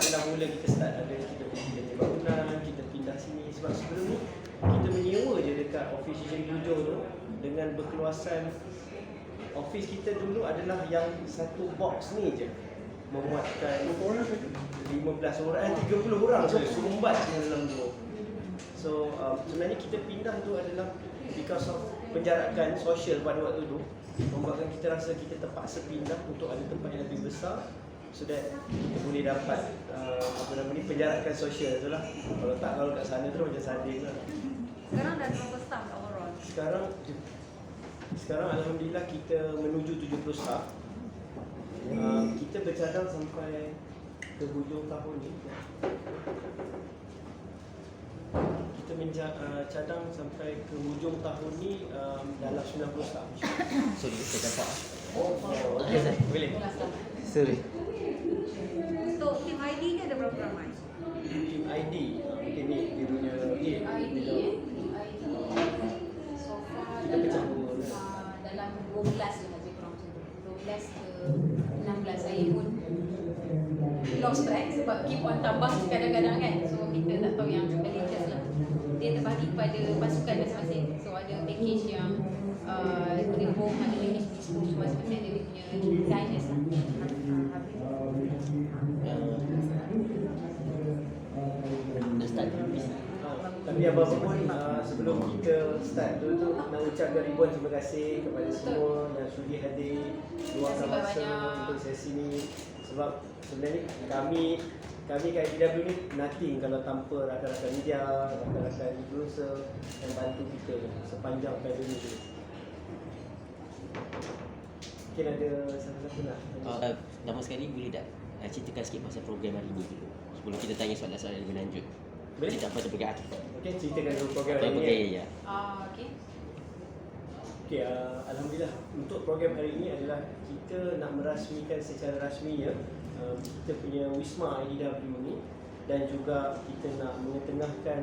adalah mula kita start ada kita pergi bangunan, kita pindah sini. Sebab sebelum ni kita menyewa je dekat office Shishin Hujung tu dengan berkeluasan office kita dulu adalah yang satu box ni je memuatkan 15 orang, 30 orang saja sumbat dalam tu. So sebenarnya kita pindah tu adalah because of penjarakan sosial pada waktu tu membuatkan kita rasa kita terpaksa pindah untuk ada tempat yang lebih besar so that kita boleh dapat penjarakan sosial tu lah. Kalau kat sana tu macam sardin lah. Sekarang dah berapa staff overall? Sekarang alhamdulillah kita menuju 70 staff. Kita bercadang sampai ke hujung tahun ni. Kita cadang sampai ke hujung tahun ni dalam 90 staff. Sorry, saya campak. Okay, boleh. Sorry. Untuk tim ID ni ada berapa ramai? Tim ID, mungkin ni dia punya ID. So far kita pecah dua. dalam 12 lah lebih kurang macam tu. 12 ke 16 saya pun lost track sebab keep on tambah kadang-kadang kan. So kita tak tahu yang latest lah. Dia terbahagi kepada pasukan masing-masing. So ada package yang boleh home, ada package bespoke, masing-masing ada dia punya designers lah. Dah start habis. Tapi apa-apa pun sebelum kita start tu nak ucapkan ribuan terima kasih kepada semua yang sudi hadir luangkan masa untuk sesi ni. Sebab sebenarnya kami kat IDW ni nothing kalau tanpa rakan-rakan media, rakan-rakan influencer yang bantu kita sepanjang pandemik ni. Mungkin ada siapa-siapa nak tanya? Pertama sekali boleh tak ceritakan sikit pasal program hari ni dulu sebelum kita tanya soalan-soalan lebih lanjut. Boleh? Cerita apa tu program Akif? Okey, ceritakan dulu program hari Program ni. ya. Okay. Okey, alhamdulillah untuk program hari ini adalah kita nak merasmikan secara rasminya kita punya Wisma IDW ni dan juga kita nak mengetengahkan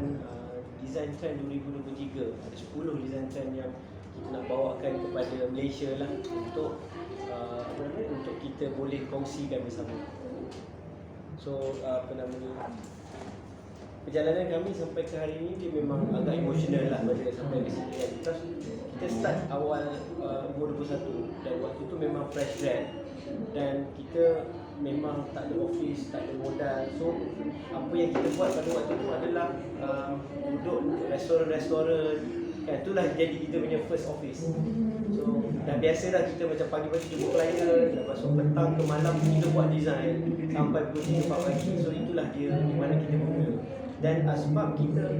Design Trend 2023. Ada 10 design trend yang kita nak bawakan kepada Malaysia lah untuk untuk kita boleh kongsikan bersama. So perjalanan kami sampai ke hari ini dia memang agak emosional lah pada sampai di sini kan. Because kita start awal umur 21 dan waktu tu memang fresh grad dan kita memang tak ada office, tak ada modal. So apa yang kita buat pada waktu tu adalah duduk restoran-restoran kan, itulah jadi kita punya first office. So dah biasa dah kita macam pagi-pagi jumpa klien, lepas tu petang ke malam kita buat design sampai pukul 3 4 pagi. So itulah dia di mana kita bermula. Dan sebab kita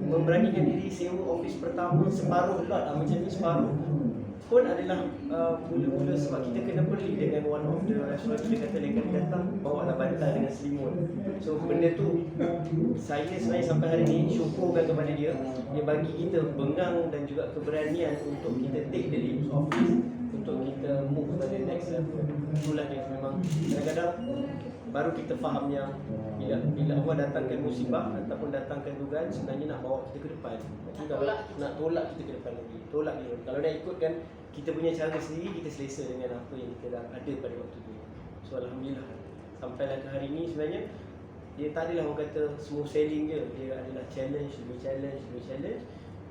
memberanikan diri sewa office pertama separuh lot macam ni separuh pun adalah mula-mula sebab kita kena beli dengan one of the restoran. Kita kata lain kali datang bawa lah bantal dengan selimut. So benda tu saya sebenarnya sampai hari ni syukurkan kepada dia. Dia bagi kita bengang dan juga keberanian untuk kita take the leap office untuk kita move to the next level. Itulah dia memang kadang-kadang baru kita faham yang bila Allah datangkan musibah ataupun datangkan dugaan sebenarnya nak bawa kita ke depan. Nak tolak kita ke depan lagi. Tolak dia. Kalau nak ikutkan kita punya cara sendiri, kita selesa dengan apa yang kita dah ada pada waktu tu. So alhamdulillah sampailah ke hari ni sebenarnya dia tak adalah orang kata smooth sailing je. Dia adalah challenge demi challenge demi challenge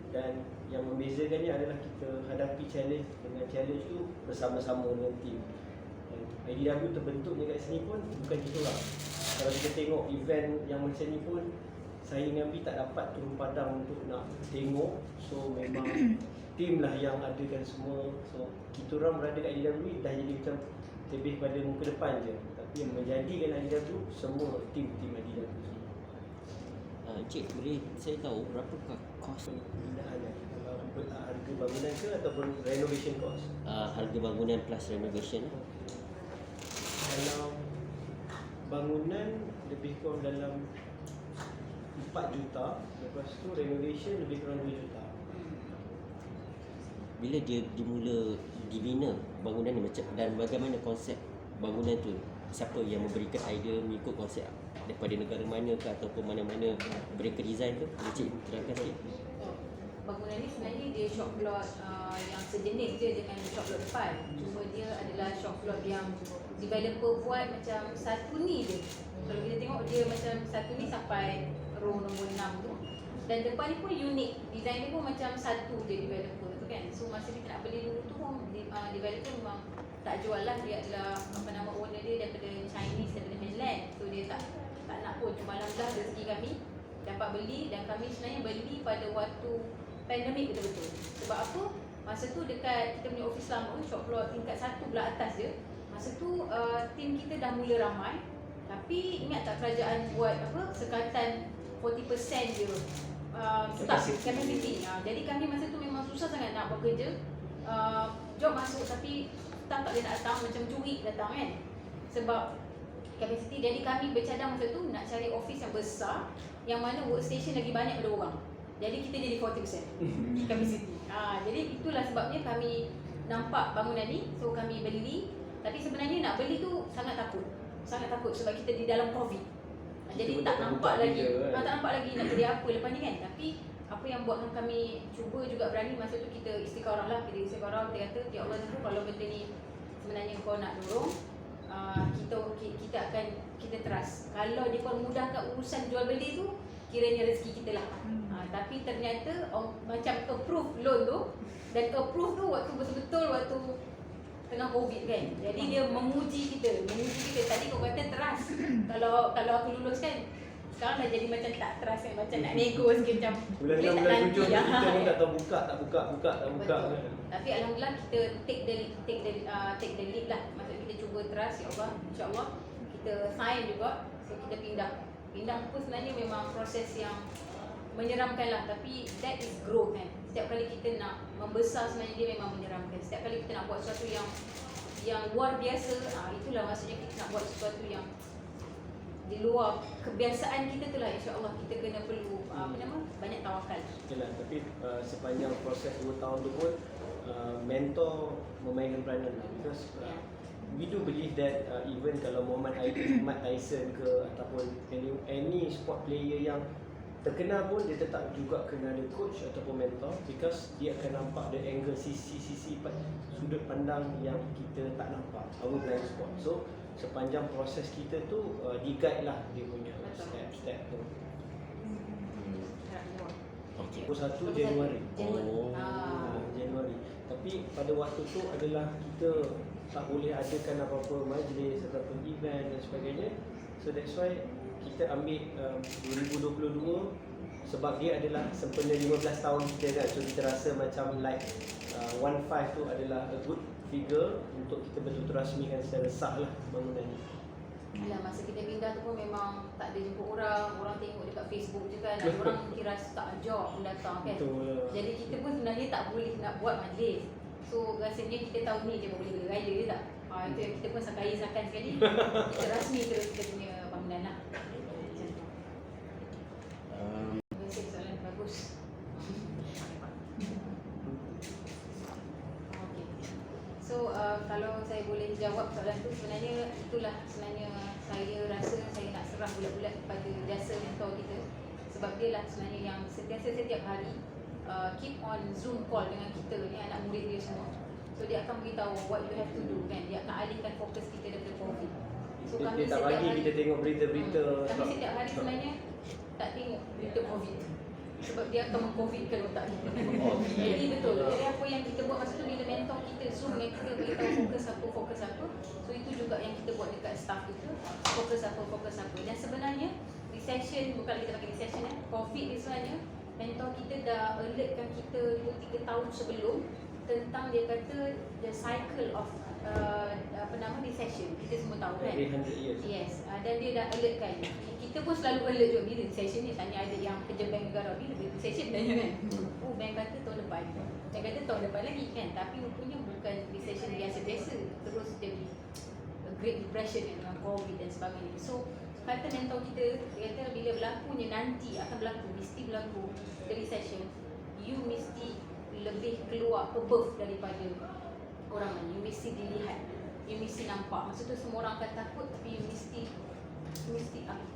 dan yang membezakannya adalah kita hadapi challenge dengan challenge tu bersama-sama dengan tim. IDW terbentuknya kat sini pun bukan kita orang. Kalau kita tengok event yang macam ni pun saya dengan Bi tak dapat turun padang untuk nak tengok. So memang tim lah yang adakan semua. So kita orang berada kat IDW dah jadi macam lebih pada muka depan je. Tapi yang menjadikan IDW semua tim-tim IDW. Encik, boleh saya tahu berapakah kos Pindahannya harga bangunan ke ataupun renovation cost? Harga bangunan plus renovation? Kalau bangunan lebih kurang dalam 4 juta, lepas tu renovation lebih kurang 2 juta. Bila dia dimula dibina bangunan ni macam dan bagaimana konsep bangunan tu? Siapa yang memberikan idea mengikut konsep daripada negara mana ke ataupun mana-mana mereka design tu? Encik terangkan sikit. Bangunan ni sebenarnya dia shop plot yang sejenis je dengan shop plot depan. Cuma dia adalah shop plot yang developer buat macam satu ni je. Kalau kita sampai row nombor 6 tu. Dan depan ni pun unik, design dia pun macam satu je developer tu kan. So masa kita nak beli dulu tu pun developer memang tak jual lah, dia adalah apa nama owner dia daripada Chinese, daripada mainland. So dia tak nak pun, cuma alhamdulillah rezeki kami dapat beli. Dan kami sebenarnya beli pada waktu pandemik betul-betul. Sebab apa? Masa tu dekat kita punya office lama, shop floor tingkat 1 belah atas je. Masa tu tim kita dah mula ramai. Tapi ingat tak kerajaan buat apa? Sekatan 40% je staff capacity. Jadi kami masa tu memang susah sangat nak bekerja. Job masuk tapi staff tak boleh nak datang, macam curi datang kan. Sebab capacity. Jadi kami bercadang masa tu nak cari office yang besar, yang mana workstation lagi banyak pada orang. Jadi kita jadi 40% capacity. Jadi itulah sebabnya kami nampak bangunan ni, so kami beli. Tapi sebenarnya nak beli tu sangat takut sebab kita di dalam COVID. Jadi tak nampak lagi, tak nampak lagi nak beli apa lepas ni kan. Tapi apa yang buatkan kami cuba juga berani, masa tu kita istikharah lah, kita kata ya Allah, kalau benda ni sebenarnya kau nak dorong, kita akan trust. Kalau dia pun mudahkan urusan jual beli tu, kiranya rezeki kita lah. Tapi ternyata macam approve loan tu, dan approve tu waktu betul-betul waktu tengah COVID kan. Jadi dia menguji kita. Tadi kau kata trust. Kalau aku lulus kan, sekarang dah jadi macam tak trust kan, macam nak nego sikit macam Bulan 6, bulan 7 kita pun tak tahu buka. Betul. Tapi alhamdulillah kita take the lead lah. Maksud kita cuba trust, ya Allah, insya-Allah kita sign juga. So kita pindah pun sebenarnya memang proses yang menyeramkan lah, tapi that is growth kan. Setiap kali kita nak membesar sebenarnya dia memang menyeramkan. Setiap kali kita nak buat sesuatu yang luar biasa, itulah maksudnya kita nak buat sesuatu yang di luar kebiasaan kita tu lah. InsyaAllah kita kena perlu banyak tawakal. Yalah, tapi sepanjang proses 2 tahun tu pun mentor memainkan peranan lah. Because we do believe that even kalau Muhammad Ali, Mike Tyson ke ataupun any sport player yang terkenal pun, dia tetap juga kena ada coach ataupun mentor, because dia akan nampak the angle, sisi sudut pandang yang kita tak nampak, our blind spot. So sepanjang proses kita tu di-guide lah dia punya step-step tu. Okey. 21 Januari. Januari. Tapi pada waktu tu adalah kita tak boleh adakan apa-apa majlis ataupun event dan sebagainya. So that's why kita ambil 2022 sebab dia adalah sempena 15 tahun kita kan. So kita rasa macam like 15 tu adalah a good figure untuk kita betul-betul rasmikan secara sah lah bangunan ni. Alah, masa kita pindah tu pun memang tak ada jumpa orang tengok dekat Facebook je kan. Ada orang kira tak ajak pun datang kan. Betul. Jadi kita pun sebenarnya tak boleh nak buat majlis. So rasanya kita tahu ni je boleh bergaya je tak. Itu yang kita pun sakai-sakan sekali. Kita rasmi terus kita punya bangunan lah. Terima kasih, soalan bagus. Okay. So kalau saya boleh jawab soalan tu, sebenarnya itulah sebenarnya saya rasa saya nak serah bulat-bulat kepada jasa mentor kita. Sebab dia lah sebenarnya yang setiap hari keep on Zoom call dengan kita ni, anak murid dia semua. So dia akan beritahu what you have to do kan. Dia akan alihkan fokus kita daripada COVID. So Dia tak bagi kita tengok berita-berita. Tapi setiap hari sebenarnya tak tengok berita COVID. Sebab dia akan meng-covidkan otak kita. Jadi betul. Jadi apa yang kita buat masa tu, bila mentor kita Zoom dengan kita beritahu fokus apa. So itu juga yang kita buat dekat staff kita. Fokus apa. Dan sebenarnya recession, bukan kita pakai recession COVID ni sebenarnya mentor kita dah alertkan kita 2-3 tahun sebelum tentang, dia kata the cycle of recession. Kita semua tahu kan. 100 years. Yes, dan dia dah alertkan. Kita pun selalu alert juga bila recession ni. Tanya ada yang kerja bank negara, bila recession tanya kan. Oh, bank kata tahun depan. Bank kata tahun depan lagi kan. Tapi rupanya bukan recession biasa-biasa. Terus jadi Great Depression dengan COVID dan sebagainya. So kata mentor kita, dia kata bila berlakunya nanti akan berlaku, mesti berlaku the recession, you mesti lebih keluar above daripada orang lain. You mesti dilihat, you mesti nampak. Maksud tu semua orang akan takut, tapi you mesti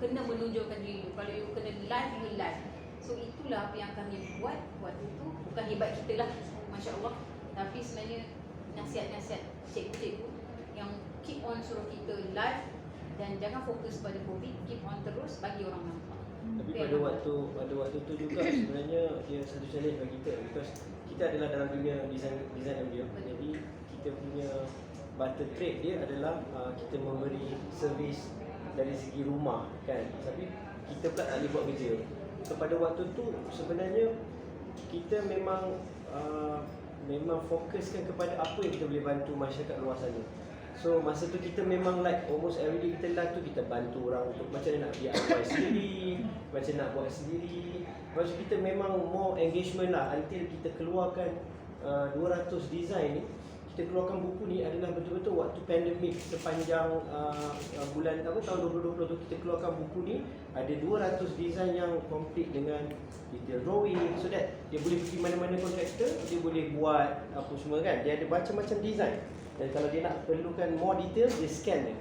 kena menunjukkan diri you. Kalau you kena live, you live. So itulah apa yang kami buat waktu tu. Bukan hebat kita lah, Masya Allah. Tapi sebenarnya nasihat-nasihat cikgu-cikgu yang keep on suruh kita live Dan jangan fokus pada COVID, keep on terus bagi orang nampak. Tapi Fair pada lah. waktu tu juga sebenarnya dia satu challenge bagi kita, because kita adalah dalam dunia design audio. Jadi kita punya barter trade dia adalah kita memberi servis dari segi rumah kan. Tapi kita pula tak boleh buat kerja. So pada waktu tu sebenarnya kita memang fokuskan kepada apa yang kita boleh bantu masyarakat luar sana. So masa tu kita memang like almost everyday kita live tu kita bantu orang untuk macam mana nak DIY sendiri, macam nak buat sendiri. Lepas tu kita memang more engagement lah until kita keluarkan 200 design ni. Kita keluarkan buku ni adalah betul-betul waktu pandemik sepanjang bulan tahun 2020 tu kita keluarkan buku ni ada 200 design yang complete dengan detail drawing, so that dia boleh pergi mana-mana kontraktor, dia boleh buat apa semua kan. Dia ada macam-macam design. Dan kalau dia nak perlukan more detail, dia scan dia.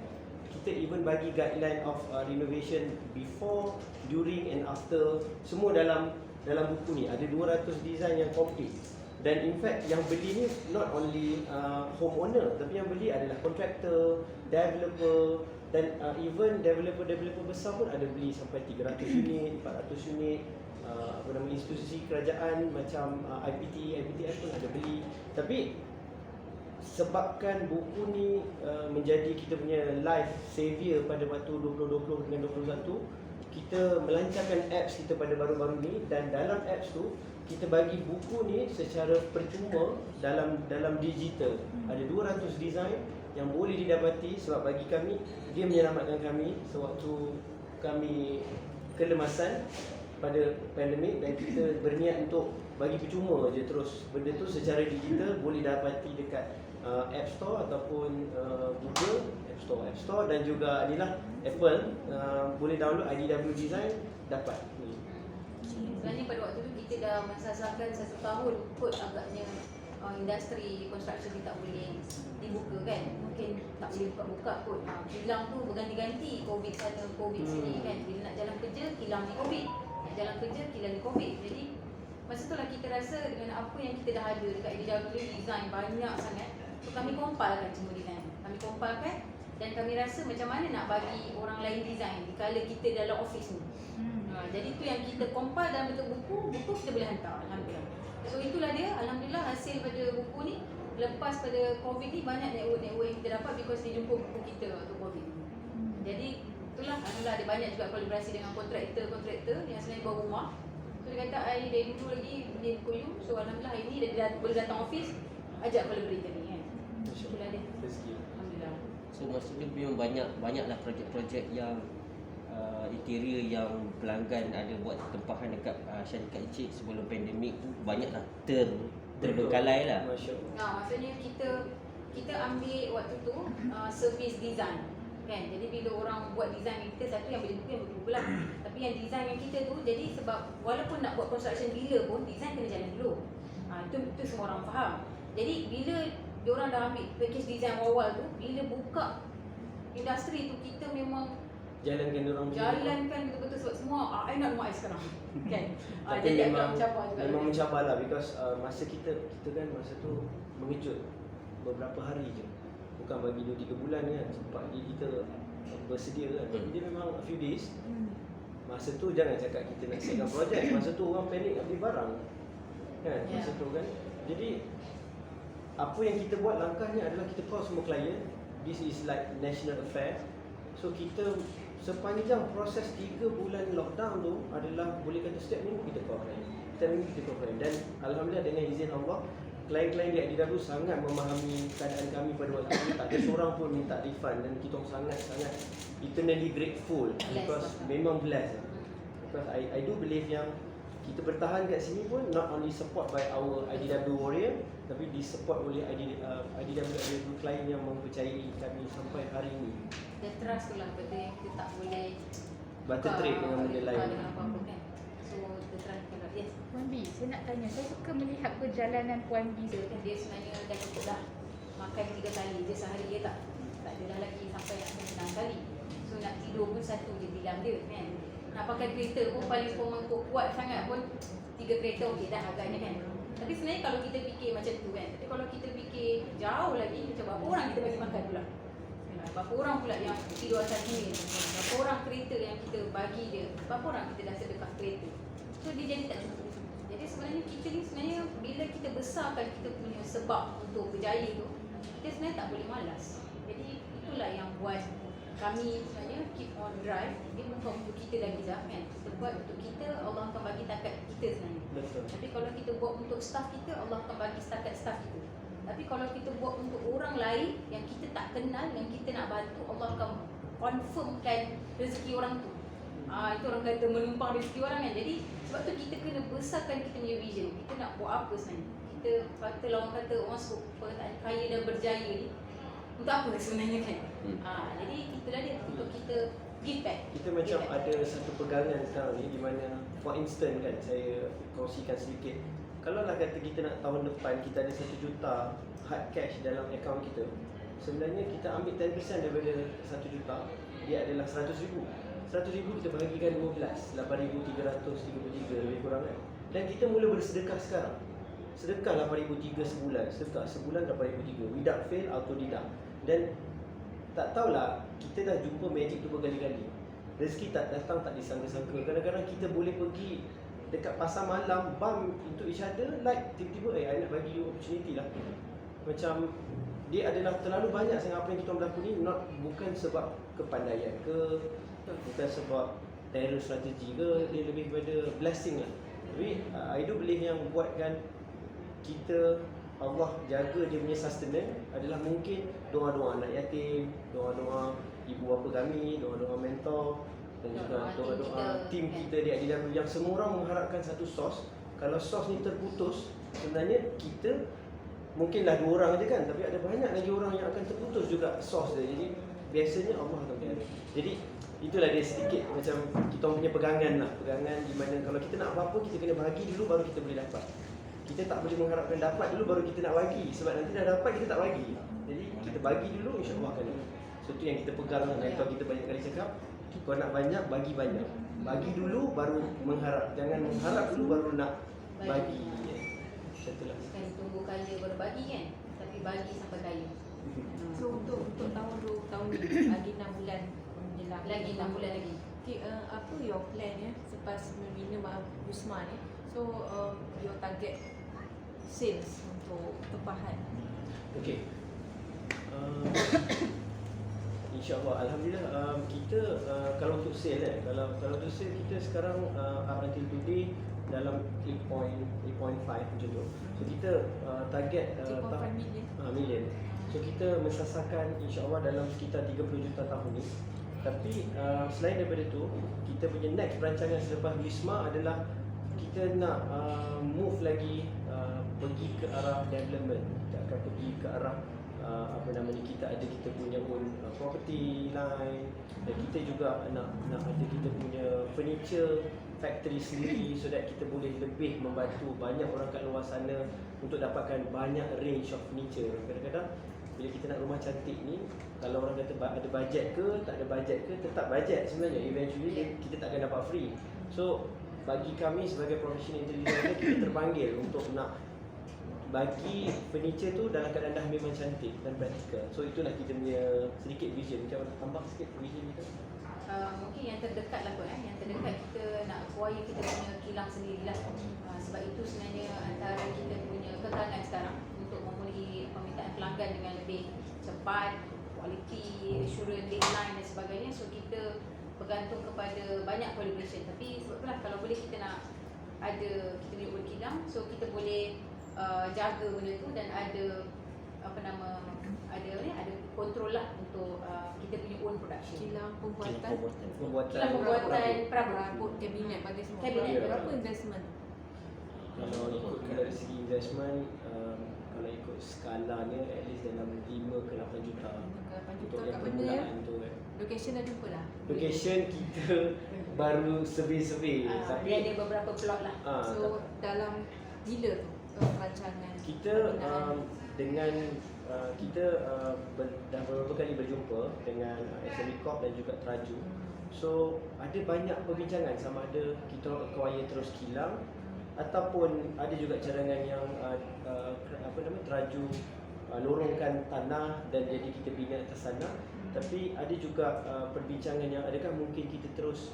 Kita even bagi guideline of renovation before, during and after, semua dalam buku ni. Ada 200 design yang complete. Dan in fact yang beli ni not only homeowner, tapi yang beli adalah kontraktor, developer, dan even developer besar pun ada beli sampai 300 unit, 400 unit. Institusi kerajaan macam IPTF pun ada beli. Tapi sebabkan buku ni menjadi kita punya life savior pada waktu 2020 dengan 2021, kita melancarkan apps kita pada baru-baru ni, dan dalam apps tu kita bagi buku ni secara percuma dalam digital. Ada 200 design yang boleh didapati sebab bagi kami dia menyelamatkan kami sewaktu kami kelemasan pada pandemik, dan kita berniat untuk bagi percuma je terus benda tu secara digital boleh dapati dekat App Store ataupun Google App Store dan juga inilah Apple, boleh download IDW Design dapat ni. Sebenarnya pada waktu tu kita dah mensasarkan 1 tahun kot agaknya industri construction ni tak boleh dibuka kan. Mungkin tak boleh buka-buka kot. Kilang tu berganti-ganti, COVID sana, COVID sini kan. Bila nak jalan kerja, kilang ni COVID. Nak jalan kerja, kilang ni COVID. Jadi masa tu lah kita rasa dengan apa yang kita dah ada dekat IDW Design banyak sangat. So kami compilkan semua design. Kami compilkan dan kami rasa macam mana nak bagi orang lain design dikala kita dalam office ni. Jadi tu yang kita compile dalam bentuk buku kita boleh hantar, alhamdulillah. So itulah dia, alhamdulillah hasil pada buku ni. Lepas pada COVID ni banyak network yang kita dapat because dia jumpa buku kita waktu COVID. Jadi itulah, alhamdulillah ada banyak juga kolaborasi dengan kontraktor yang sebenarnya buat rumah. So dia kata, I dari dulu lagi dia buku you. So alhamdulillah hari ni dia boleh datang office, ajak collaborator ni kan. Itulah dia. Rezeki. Alhamdulillah. So maksudnya memang banyaklah projek-projek yang interior yang pelanggan ada buat tempahan dekat syarikat Encik sebelum pandemik tu banyaklah terbengkalai lah. Maksudnya kita ambil waktu tu service design kan. Jadi bila orang buat design kita, satu yang boleh buku yang berbuku lah. Tapi yang design yang kita tu, jadi sebab walaupun nak buat construction bila pun design kena jalan dulu. Itu semua orang faham. Jadi bila diorang dah ambil package design awal tu, bila buka industri tu kita memang jalankan betul-betul sebab semua I nak rumah I sekarang kan. Tapi jadi memang mencabar lah because masa kita kan masa tu mengejut beberapa hari je, bukan bagi 2-3 bulan kan, sempat kita bersedia kan. Tapi dia memang a few days. Masa tu jangan cakap kita nak siapkan projek, masa tu orang panik nak beli barang kan, masa tu kan. Jadi apa yang kita buat langkahnya adalah kita call semua klien. This is like national affair. So kita sepanjang proses 3 bulan lockdown tu adalah boleh kata setiap minggu kita call klien. Setiap minggu kita call klien. Dan alhamdulillah dengan izin Allah, klien-klien di IDW sangat memahami keadaan kami pada waktu itu. Tak ada seorang pun minta refund dan kita sangat-sangat eternally grateful because memang blessed. Because I do believe yang kita bertahan kat sini pun not only support by our IDW warrior, tapi disupport oleh IDW klien yang mempercayai kami sampai hari ini. Dan trust tu lah benda yang kita tak boleh Barter trade dengan benda lain. dengan apa-apa kan. So the trust kan. Yes. Puan B, saya nak tanya, saya suka melihat perjalanan Puan B. Dia sebenarnya dah cukup dah makan 3 kali je sehari dia tak ada dah lagi sampai nak makan 6 kali. So nak tidur pun 1 je bilang dia kan. Nak pakai kereta pun paling kuat sangat pun 3 kereta okey dah agaknya kan. Tapi sebenarnya kalau kita fikir macam tu kan. Tapi kalau kita fikir jauh lagi, macam berapa orang kita bagi makan pula? Berapa orang pula yang tidur atas ni? Berapa orang kereta yang kita bagi dia? Berapa orang kita dah sedekah kereta? So dia jadi tak cukup. Jadi sebenarnya kita ni sebenarnya bila kita besarkan kita punya sebab untuk berjaya tu, kita sebenarnya tak boleh malas. Jadi itulah yang buat kami sebenarnya keep on drive. Dia bukan untuk kita lagi kan. Kita buat untuk kita, Allah akan bagi takat kita sebenarnya. Betul. Tapi kalau kita buat untuk staff kita, Allah akan bagi setakat staff kita. Tapi kalau kita buat untuk orang lain yang kita tak kenal, yang kita nak bantu, Allah akan confirmkan rezeki orang tu. Itu orang kata menumpang rezeki orang kan. Jadi sebab tu kita kena besarkan kita punya vision. Kita nak buat apa sebenarnya? Kita katalah orang kata orang sebut perkataan kaya dan berjaya ni untuk apa sebenarnya kan? Jadi itulah dia untuk kita give back. Kita macam ada satu pegangan sekarang ni di mana for instance kan, saya kongsikan sedikit. Kalau lah kata kita nak tahun depan kita ada 1 juta hard cash dalam akaun kita, sebenarnya kita ambil 10% daripada 1 juta, dia adalah 100 ribu. 100 ribu kita bagikan 12, 8,333 lebih kurang kan. Dan kita mula bersedekah sekarang. Sedekah 8,300 sebulan, sedekah sebulan 8,300 without fail, autodidak. Dan tak tahulah, kita dah jumpa magic tu berkali-kali. Rezeki tak datang tak disangka-sangka. Kadang-kadang kita boleh pergi dekat pasar malam, bump into each other, like tiba-tiba I nak bagi you opportunity lah. Macam dia adalah terlalu banyak sangat apa yang kita berlaku ni, bukan sebab kepandaian ke, bukan sebab terror strategi ke, dia lebih kepada blessing lah. Tapi I do believe yang buatkan kita, Allah jaga dia punya sustenance adalah mungkin doa-doa anak yatim, doa-doa ibu bapa kami, doa-doa mentor, dan juga doa-doa tim kita di Adil yang semua orang mengharapkan satu sos. Kalau sos ni terputus, sebenarnya kita mungkinlah 2 orang aja kan, tapi ada banyak lagi orang yang akan terputus juga sos dia. Jadi biasanya Allah akan pelihara. Jadi itulah dia sedikit macam kita punya pegangan lah, pegangan di mana kalau kita nak apa-apa kita kena bagi dulu baru kita boleh dapat. Kita tak boleh mengharapkan dapat dulu baru kita nak bagi, sebab nanti dah dapat kita tak bagi. Jadi kita bagi dulu, insya-Allah akan dapat. So tu yang kita pegang lah. Dan kita banyak kali cakap, kau nak banyak, bagi banyak. Bagi dulu baru mengharap. Jangan mengharap dulu baru nak bagi. Itulah. Bukan tunggu kaya baru bagi kan, tapi bagi sampai kaya. So untuk tahun ni lagi 6 bulan menjelang. Lagi 6 bulan lagi. Okay, apa your plan ya selepas membina Wisma ni? So your target sales untuk tempahan. Okey. InsyaAllah, Alhamdulillah kita kalau untuk sale kalau untuk sale kita sekarang up until today dalam 8.5 macam tu. So kita target 3.5 million. Million. So kita mensasarkan insyaAllah dalam sekitar 30 juta tahun ni. Tapi selain daripada tu, kita punya next perancangan selepas Wisma adalah kita nak move lagi pergi ke arah development. Kita akan pergi ke arah kita punya own property line, dan kita juga nak ada kita punya furniture factory sendiri, so that kita boleh lebih membantu banyak orang kat luar sana untuk dapatkan banyak range of furniture. Kadang-kadang bila kita nak rumah cantik ni, kalau orang kata ada bajet ke, tak ada bajet ke, tetap bajet sebenarnya. Eventually kita tak akan dapat free. So bagi kami sebagai professional interior designer, kita terpanggil untuk nak bagi furniture tu dalam keadaan dah memang cantik dan praktikal. So itulah kita punya sedikit vision. Macam mana tambah sikit vision kita? Mungkin yang terdekat lah kot yang terdekat kita nak acquire kita punya kilang sendirilah. Sebab itu sebenarnya antara kita punya kekangan sekarang untuk memenuhi permintaan pelanggan dengan lebih cepat, quality, assurance, deadline dan sebagainya. So kita bergantung kepada banyak collaboration. Tapi sebab itulah kalau boleh kita nak ada kita punya own kilang, so kita boleh jaga benda tu dan ada ada kontrol lah untuk kita punya own production. Kilang pembuatan Kilang pembuatan perabot kabinet bagi semua. Kabinet. Berapa investment? Kalau ikutkan dari segi investment, kalau ikut skalanya at least dalam 5 ke 8 juta untuk yang kat benda ya. permulaan tu kan. Location dah jumpa dah. Location kita baru survey. Tapi dia ada beberapa plot lah. So dalam bila tu rancangan kita dengan kita dah beberapa kali berjumpa dengan SME Corp dan juga Traju. So ada banyak perbincangan sama ada kita acquire terus kilang ataupun ada juga cadangan yang Traju lorongkan tanah dan jadi kita bina atas sana, Tapi ada juga perbincangan yang adakah mungkin kita terus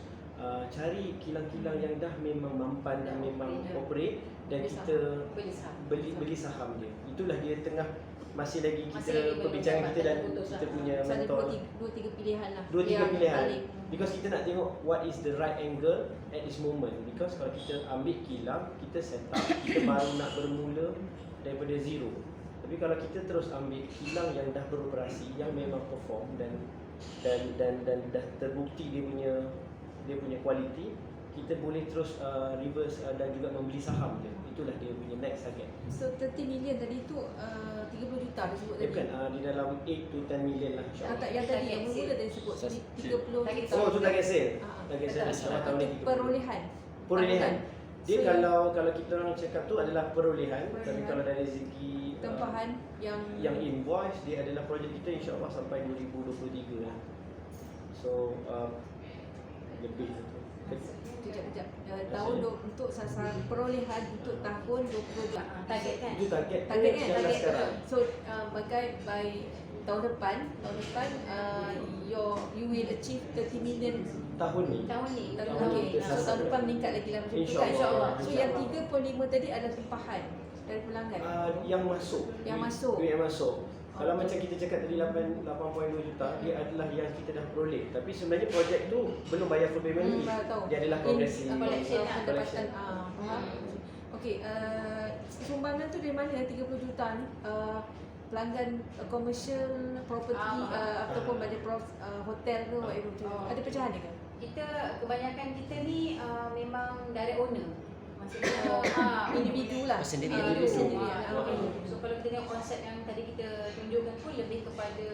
cari kilang-kilang yang dah memang mampan dan memang operate dan kita beli saham dia. Itulah dia tengah masih lagi kita perbincangan kita dan kita punya So ada mentor. dua tiga pilihan lah. Dua tiga Yang pilihan. paling- Because kita nak tengok what is the right angle at this moment. Because kalau kita ambil kilang, kita set up, kita baru nak bermula daripada zero. Tapi kalau kita terus ambil kilang yang dah beroperasi, yang memang perform dan dah terbukti dia punya kualiti, kita boleh terus reverse dan juga membeli saham dia. Itulah dia punya next target. So 30 million tadi tu 30 juta dia sebut Dia tadi. bukan di dalam 8 to 10 million lah, insyaAllah. Yang tadi yang mula tadi sebut tadi 30 Target juta. Oh, tu target sale. Ah, Target sale tak, insyaAllah tak, tahun ni itu 30. perolehan. Perolehan. Dia So, kalau kita orang cakap tu adalah perolehan, tapi Perolehan. kalau dari segi tempahan yang invoice dia adalah projek kita insya-Allah sampai 2023 lah. So lebih tu. Kejap. Tahun untuk sasaran perolehan untuk tahun 2020. Target kan? Itu target Target kan? yang dah Target sekarang. So by tahun depan you will achieve 30 million Tahun ni. Tahun ni. okay. So tahun depan meningkat lagi lah macam tu kan. InsyaAllah. So yang 3.5 tadi adalah tempahan dari pelanggan. Yang masuk. Yang masuk. Duit yang masuk. Kalau Oh. macam kita cakap tadi 8.2 juta, dia adalah yang kita dah peroleh. Tapi sebenarnya projek tu belum bayar full payment lagi. Baru tahu. Dia adalah progresi. collection lah. Pendapatan faham. Okey, sumbangan tu dari mana 30 juta ni? Pelanggan commercial property ataupun pada hotel ke whatever macam tu. Ada pecahan dia ke? Kita kebanyakan kita ni memang direct owner. Maksudnya Individu lah. Sendiri. Individu sendiri. So kalau kita tengok konsep yang tadi kita tunjukkan pun lebih kepada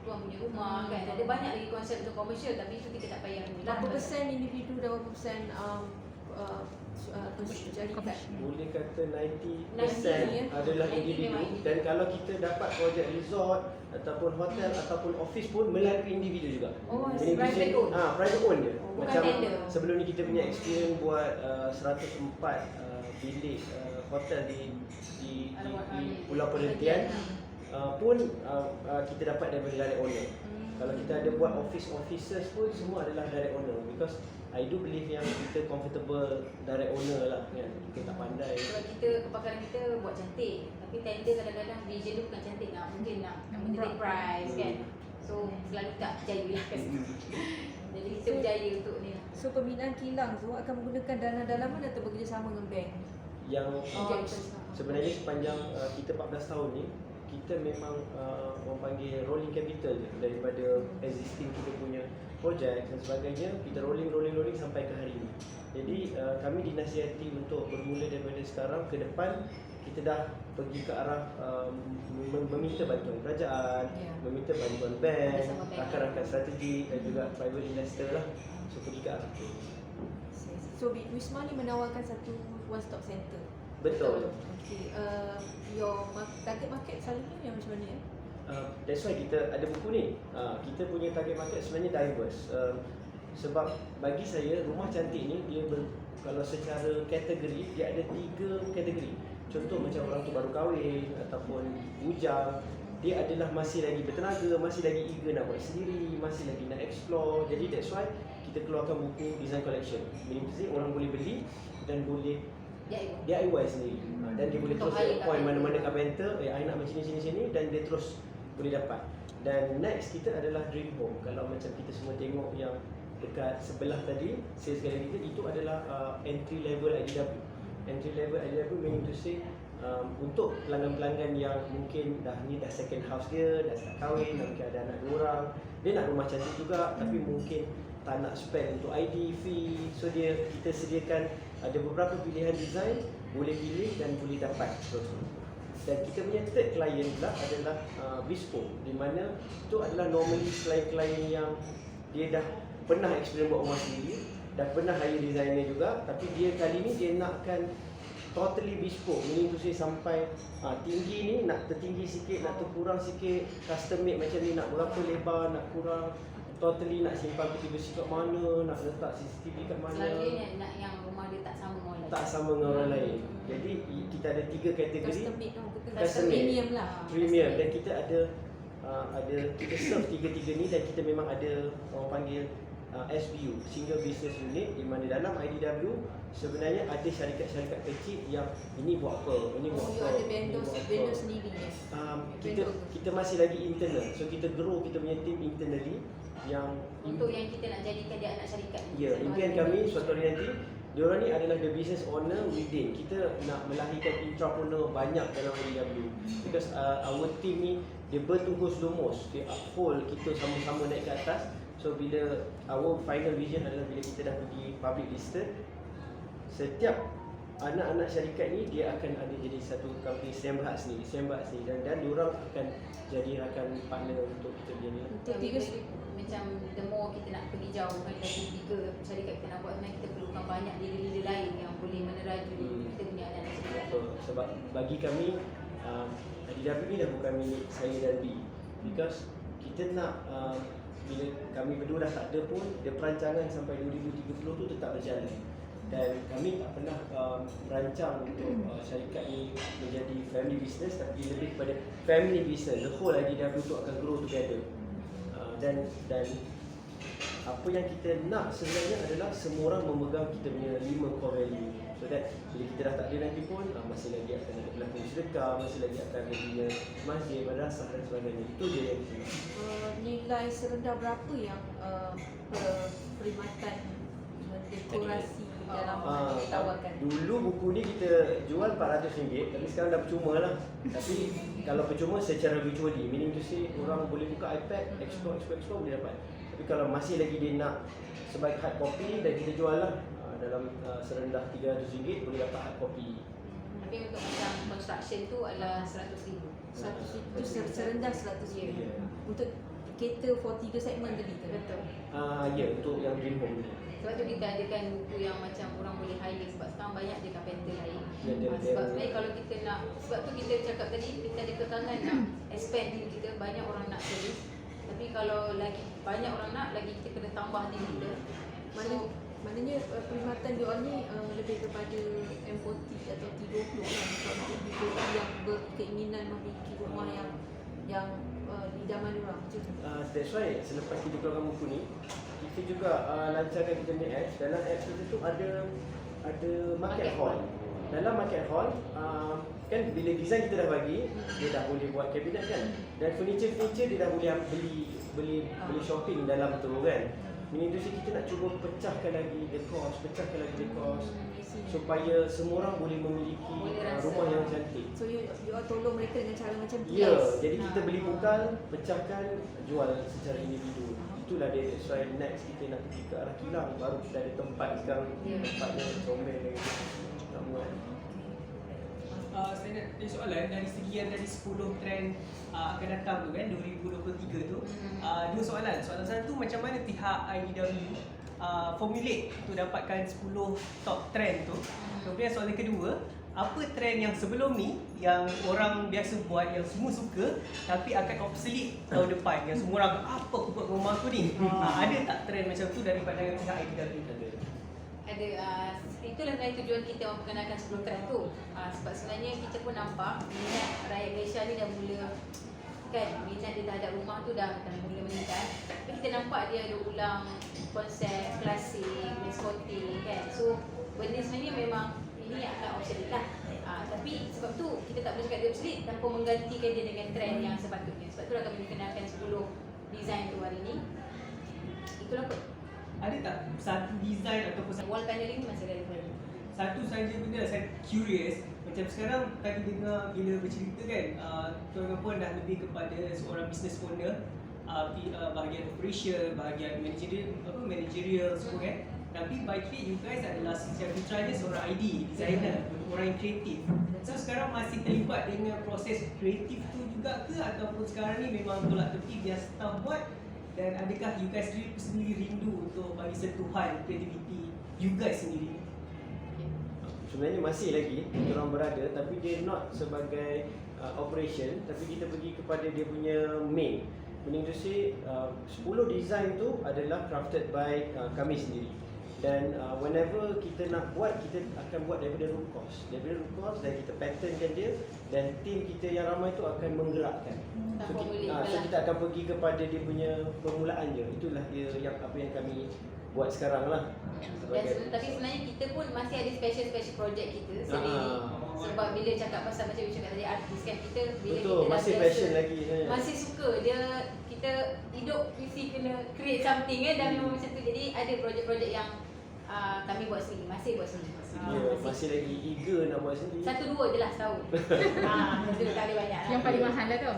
tuan punya rumah kan. Ada banyak lagi konsep untuk komersial tapi itu kita tak payah ni lah. Berapa persen individu dan berapa persen syarikat? Boleh kata 90% 90, adalah 90 individu. memang individu. Dan kalau kita dapat projek resort ataupun hotel ataupun office pun melalui individu juga. Oh, Jadi private tu- own. private own dia. Oh, bukan Macam tender. sebelum ni kita punya experience buat 104 bilik hotel di Pulau Perhentian pun kita dapat daripada direct owner. Kalau kita ada buat officers pun semua adalah direct owner, because I do believe yang kita comfortable direct owner lah kan. Kita tak pandai. Sebab kita kepakaran kita buat cantik tapi tender kadang-kadang vision dia bukan cantik nak mungkin nak menarik price kan. So selalu tak berjaya lah kan. Jadi kita berjaya untuk ni lah. So pembinaan kilang tu akan menggunakan dana dalaman atau bekerjasama dengan bank? Yang Bekerjasama. sebenarnya sepanjang kita 14 tahun ni, kita memang orang panggil rolling capital je daripada existing kita punya projek dan sebagainya. Kita rolling sampai ke hari ini. Jadi kami dinasihati untuk bermula daripada sekarang ke depan kita dah pergi ke arah meminta bantuan kerajaan, Ya. meminta bantuan bank, Bersama bank. rakan-rakan strategik dan juga private investor lah. So pergi ke arah tu. So Wisma ni menawarkan satu one stop center. Betul. Okay. Your target market selalunya yang macam mana? That's why kita ada buku ni. Kita punya target market sebenarnya diverse. Sebab bagi saya rumah cantik ni kalau secara kategori dia ada 3 kategori. Contoh macam orang tu baru kahwin ataupun bujang, dia adalah masih lagi bertenaga, masih lagi eager nak buat sendiri, masih lagi nak explore. Jadi that's why kita keluarkan buku design collection. Meaning to say orang boleh beli dan boleh DIY sendiri. Dan dia boleh Untuk terus hire point carpenter. mana-mana carpenter, I nak macam sini dan dia terus boleh dapat. Dan next kita adalah dream home. Kalau macam kita semua tengok yang dekat sebelah tadi, sales gallery kita, itu adalah entry level IDW. Entry level IDW meaning to say untuk pelanggan-pelanggan yang mungkin dah second house dia, dah start kahwin, dah mungkin ada anak 2 orang, dia nak rumah cantik juga tapi mungkin tak nak spend untuk ID fee. So kita sediakan ada beberapa pilihan design, boleh pilih dan boleh dapat terus. Dan kita punya third client pula adalah bespoke, di mana itu adalah normally klien-klien yang dia dah pernah experience buat rumah sendiri, dah pernah hire designer juga, tapi dia kali ni dia nakkan totally bespoke. Meaning to say sampai tinggi ni nak tertinggi sikit, nak terkurang sikit, custom made macam ni, nak berapa lebar, nak kurang, totally nak simpan peti besi kat mana, nak letak CCTV kat mana. Selalu dia nak yang rumah dia tak sama orang lain. Tak sama dengan orang lain. Jadi kita ada 3 kategori. Custom made tu kita Custom made. premium lah. Premium, dan kita ada ada kita serve tiga-tiga ni, dan kita memang ada orang panggil SBU, Single Business Unit, di mana dalam IDW sebenarnya ada syarikat-syarikat kecil yang ini buat apa, ini buat You apa, ada ini buat apa. vendor sendiri ya. Kita masih lagi internal, so kita grow kita punya team internally yang Untuk yang kita nak jadikan dia anak syarikat. ya, impian kami suatu hari nanti diorang ni adalah the business owner within. Kita nak melahirkan entrepreneur banyak dalam IDW, because our team ni dia bertungkus lumus, dia uphold kita sama-sama naik ke atas. So bila our final vision adalah bila kita dah pergi public listed, setiap anak-anak syarikat ni dia akan ada jadi satu company sembahat sendiri, dan diorang akan jadi rakan partner untuk kita punya ni. Untuk tiga Macam the more kita nak pergi jauh kan, dari 3 syarikat kita nak buat, sebenarnya kita perlukan banyak leader-leader lain yang boleh menerajui kita punya anak-anak syarikat. So, sebab bagi kami IDW ni dah bukan milik saya dan B, because kita nak bila kami berdua dah tak ada pun, dia perancangan sampai 2030 tu tetap berjalan, dan kami tak pernah merancang untuk syarikat ni menjadi family business, tapi lebih kepada family business. The whole IDW tu akan grow together. Dan apa yang kita nak sebenarnya adalah semua orang memegang kita punya 5 core value, so that bila kita dah tak ada nanti pun masih lagi akan ada berlaku sedekah, masih lagi akan ada punya masjid, madrasah dan sebagainya. Itu je yang kita nak. Nilai serendah berapa yang perkhidmatan dekorasi dalam ditawarkan? Dulu buku ni kita jual RM400, tapi sekarang dah percuma lah. Tapi kalau percuma secara virtually, meaning to say orang boleh buka iPad, explore boleh dapat. Tapi kalau masih lagi dia nak sebagai hard copy, dan kita jual lah dalam serendah RM300 boleh dapat hard copy. Tapi untuk macam construction tu adalah RM100,000. 100 itu serendah 100 Ya. untuk cater for 3 segmen tadi tu. Betul. Ya, untuk yang dream home ni. Sebab tu kita adakan buku yang macam orang boleh hire, sebab sekarang banyak je carpenter lain. Ya, Sebab sebenarnya kalau kita nak, sebab tu kita cakap tadi kita ada kekangan nak expand diri kita, banyak orang nak service. Tapi kalau lagi banyak orang nak, lagi kita kena tambah diri kita. Maknanya perkhidmatan dia orang ni lebih kepada M40 atau T20 kan, untuk ibu yang berkeinginan memiliki rumah yang idaman diorang macam tu. That's why selepas kita keluarkan buku ni, kita juga lancarkan kita punya apps. Dalam apps kita tu ada market hall. Dalam market hall kan bila design kita dah bagi, dia dah boleh buat kabinet kan, dan furniture dia dah boleh beli shopping dalam tu kan. Meaning tu kita nak cuba pecahkan lagi the cost, supaya semua orang boleh memiliki rumah yang cantik. So you tolong mereka dengan cara macam tu. Ya, jadi kita beli bukal, pecahkan, jual secara individu. Itulah dia. That's why next kita nak pergi ke arah kilang, baru kita ada tempat sekarang. Tempatnya comel lagi. Tak muat. Saya nak ada soalan dari segi yang dari 10 trend akan datang tu kan 2023 tu. Dua soalan. Soalan satu, macam mana pihak IDW formulate untuk dapatkan 10 top trend tu. Kemudian soalan kedua, apa trend yang sebelum ni yang orang biasa buat yang semua suka tapi akan obsolete tahun depan, yang semua orang apa aku buat rumah aku ni. Ada tak trend macam tu daripada pihak IDW? Ada, itulah sebenarnya tujuan kita memperkenalkan 10 trend tu. Sebab sebenarnya kita pun nampak minat rakyat Malaysia ni dah mula, kan, minat dia terhadap rumah tu dah mula meningkat. Tapi kita nampak dia ada ulang konsep klasik, meskotik kan. So benda sebenarnya memang ini akan obsolete lah. Tapi sebab tu kita tak boleh cakap dia obsolete tanpa menggantikan dia dengan trend yang sepatutnya. Sebab tu lah kami kenalkan 10 design tu hari ni. Itulah kot. Ada tak satu design ataupun Wall paneling tu masih relevan. satu saja benda saya curious, macam sekarang tadi dengar bila bercerita kan, tuan-tuan pun dah lebih kepada seorang business owner, bahagian operation, bahagian managerial semua kan. Tapi by trade you guys adalah secara fitrahnya seorang ID, designer, orang yang kreatif. So sekarang masih terlibat dengan proses kreatif tu juga ke, ataupun sekarang ni memang tolak tepi biar staff buat? Dan adakah you guys sendiri rindu untuk bagi sentuhan kreativiti you guys sendiri? Sebenarnya masih lagi kita orang berada, tapi dia not sebagai operation, tapi kita pergi kepada dia punya main. Meaning to say 10 design tu adalah crafted by kami sendiri. Dan whenever kita nak buat, kita akan buat daripada root cause. Daripada root cause dan kita patternkan dia, dan tim kita yang ramai tu akan menggerakkan. So kita akan pergi kepada dia punya permulaan je. Itulah dia yang apa yang kami buat sekarang lah. Tapi sebenarnya kita pun masih ada special project kita sendiri. Sebab bila cakap pasal macam you cakap tadi artis kan, kita bila betul, kita masih dah passion biasa, lagi. masih suka dia, kita hidup mesti kena create something kan, dan memang macam tu. Jadi ada projek-projek yang kami buat sendiri, masih buat sendiri. Masih lagi eager nak buat sendiri. 1-2 je lah setahun. Itu tak ada banyak lah. Yang paling mahal lah tu.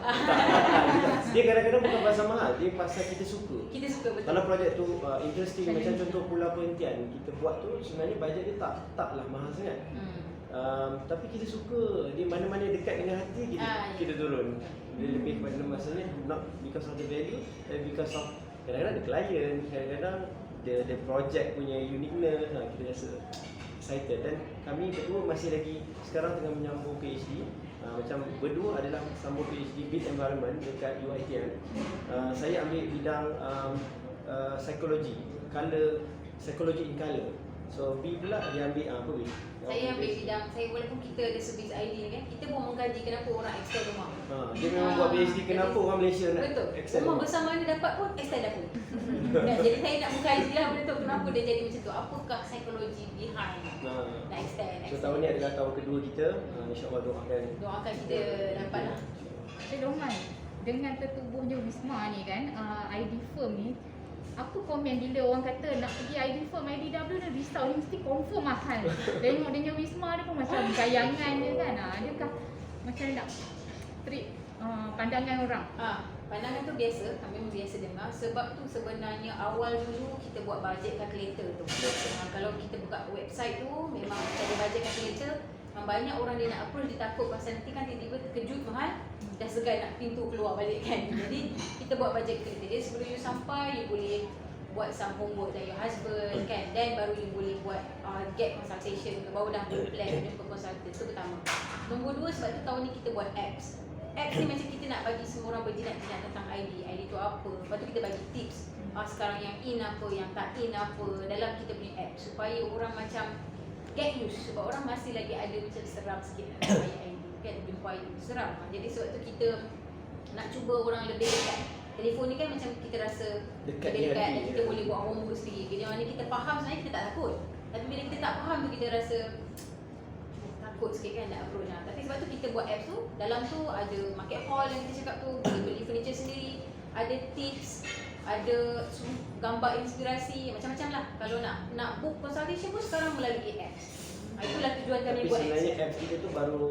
Dia kadang-kadang bukan pasal mahal, dia pasal kita suka. Kita suka betul. Kalau projek tu interesting, macam contoh Pulau Perhentian kita buat tu, sebenarnya bajet dia taklah mahal sangat. Tapi kita suka, dia mana-mana dekat dengan hati kita turun. Dia lebih kepada maksudnya not because of the value, but because of kadang-kadang ada client, kadang-kadang the project punya uniqueness, kita rasa excited. Dan kami berdua masih lagi sekarang tengah menyambung PhD. Macam berdua adalah sambung PhD Built Environment dekat UiTM. Saya ambil bidang psikologi, psychology in color. So B pula dia ambil apa B? Saya ambil bidang, walaupun kita ada servis ID ni kan, kita pun mengkaji kenapa orang extend rumah. Dia memang buat PhD kenapa orang Malaysia nak betul. extend Rumah besar mana dapat pun extend dah pun. Jadi saya nak mengkaji lah benda tu, kenapa dia jadi macam tu, apakah psikologi behind nak extend. So tahun ni adalah tahun kedua kita, insyaAllah doakan kita dapat lah. Doman, dengan tertubuhnya Wisma ni kan, ID firm ni, apa komen bila orang kata nak pergi ID firm, IDW ni risau ni mesti confirm mahal. Tengok dengan Wisma dia pun macam bayangan je kan. Adakah macam nak treat pandangan orang? Pandangan tu biasa, kami memang biasa dengar. Sebab tu sebenarnya awal dulu kita buat budget calculator tu. Kalau kita buka website tu memang ada budget calculator. Banyak orang dia nak approve, dia takut pasal nanti kan tiba-tiba terkejut mahal, dah segan nak pintu keluar balik kan. Jadi kita buat budget calculator. Jadi sebelum you sampai, you boleh buat some homework dari your husband kan. Then baru you boleh buat get consultation, baru dah boleh plan jumpa consultant. Itu pertama. Nombor 2, sebab tu tahun ni kita buat apps. Apps ni macam kita nak bagi semua orang berjinak-jinak tentang ID tu apa. Lepas tu kita bagi tips. Sekarang yang in apa, yang tak in apa dalam kita punya app, supaya orang macam get used. Sebab orang masih lagi ada macam seram sikit nak jumpa ID kan, jumpa ID seram. Jadi sebab tu kita nak cuba orang lebih dekat. Telefon ni kan macam kita rasa dekat dan kita boleh buat homework sendiri. Jadi mana kita faham sebenarnya kita tak takut. Tapi bila kita tak faham tu kita rasa takut sikit kan nak approach. Tapi sebab tu kita buat apps tu, dalam tu ada market hall yang kita cakap tu, boleh beli furniture sendiri, ada tips, ada gambar inspirasi, macam-macam lah. Kalau nak book consultation pun sekarang melalui apps. Itulah tujuan kami Tapi buat sebenarnya apps. apps kita tu baru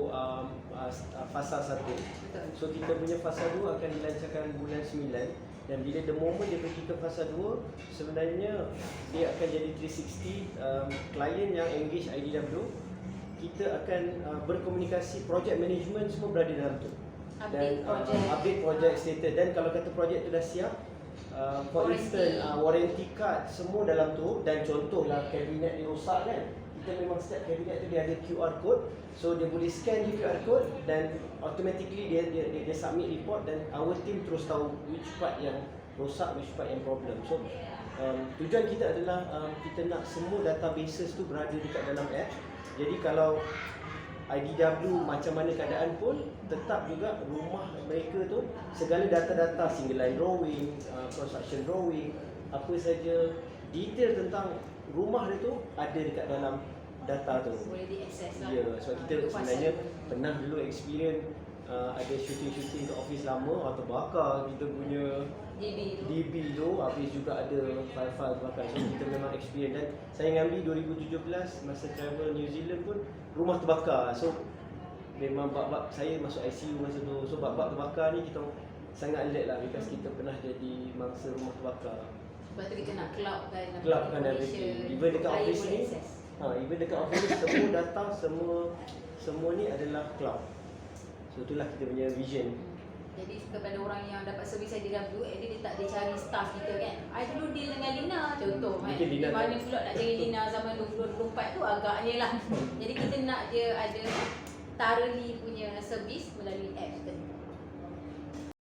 fasa 1. Betul. So kita punya fasa 2 akan dilancarkan bulan 9. Dan bila the moment dia pergi ke fasa 2, sebenarnya dia akan jadi 360. Klien yang engage IDW, kita akan berkomunikasi, project management semua berada dalam tu. Dan update project status. Dan kalau kata projek tu dah siap, for instance warranty card semua dalam tu. Dan contohlah kabinet dia rosak kan, kita memang setiap kabinet tu dia ada QR code. So dia boleh scan di QR code dan automatically dia submit report, dan our team terus tahu which part yang rosak, which part yang problem. So tujuan kita adalah kita nak semua databases tu berada dekat dalam app. Jadi kalau IDW macam mana keadaan pun, tetap juga rumah mereka tu segala data-data, single line drawing, construction drawing, apa saja detail tentang rumah dia tu ada dekat dalam data tu. Boleh diakses lah. Ya, sebab kita sebenarnya pernah dulu experience ada shooting-shooting ke office lama, terbakar kita punya DB tu, habis juga ada file-file terbakar. So kita memang experience. Dan saya ngambil 2017 masa travel New Zealand pun rumah terbakar. So memang bab-bab saya masuk ICU masa tu. So bab-bab terbakar ni kita sangat alert lah, because kita pernah jadi mangsa rumah terbakar. Sebab tu kita nak cloudkan everything. Even dekat office ni, even dekat office semua data, semua ni adalah cloud. So itulah kita punya vision. Jadi kepada orang yang dapat servis IDW, dia tak dia cari staff kita kan. I dulu deal dengan Lina contoh kan. Lina Mana pula nak jadi Lina zaman 2024 tu agaknya lah. Jadi kita nak dia ada thoroughly punya servis melalui apps. Kita